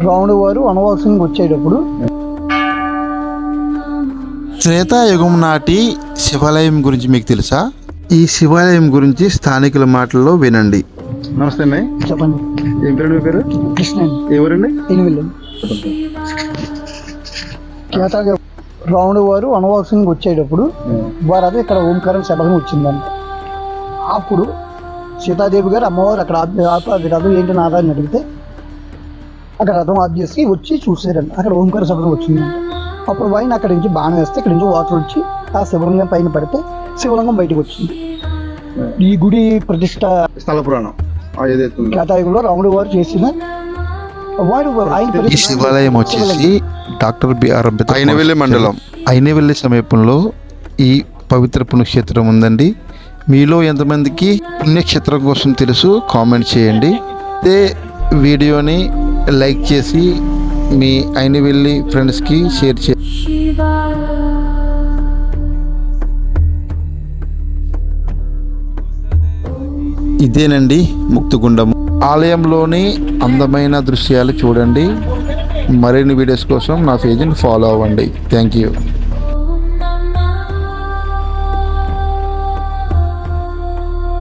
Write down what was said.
రాముడు వారు వనవాసానికి వచ్చేటప్పుడు త్రేతాయుగం నాటి శివాలయం గురించి మీకు తెలుసా? ఈ శివాలయం గురించి స్థానికుల మాటల్లో వినండి. నమస్తే అండి. చెప్పండి. ఏం పేరు మీ పేరు? కృష్ణ ఎవరండి? ఎనిమిల్లు కేతాగా రాముడు వారు వనవాసానికి వచ్చేటప్పుడు వారు అదే ఇక్కడ ఓంకారం శబదం వచ్చిందంట. అప్పుడు సీతాదేవి గారు అమ్మవారు అక్కడ అది రథం ఏంటి నాదని అడిగితే అక్కడ రథం ఆఫ్ చేసి వచ్చి చూసారంట. అక్కడ ఓంకార శబదం వచ్చిందంట. అప్పుడు ఆయన అక్కడి నుంచి బాణం వేస్తే ఇక్కడి నుంచి వాటర్ వచ్చి ఆ శివలింగం పైన పడితే శివలింగం బయటకు వచ్చింది. ఈ గుడి ప్రతిష్ట స్థల పురాణం కేతాయుగంలో రాముడు వారు చేసిన వాడు ఆయన ఈ శివాలయం వచ్చేసి డాక్టర్ బిఆర్ అంబేద్కర్ అయినవెల్లి మండలం అయినవెల్లి సమీపంలో ఈ పవిత్ర పుణ్యక్షేత్రం ఉందండి. మీలో ఎంతమందికి పుణ్యక్షేత్రం కోసం తెలుసు కామెంట్ చేయండి. ఇదే వీడియోని లైక్ చేసి మీ అయినవెల్లి ఫ్రెండ్స్కి షేర్ చేయండి. ఇదేనండి ముక్తిగుండం. ఆలయంలోని అందమైన దృశ్యాలు చూడండి. మరిన్ని వీడియోస్ కోసం నా పేజీని ఫాలో అవ్వండి. Thank you.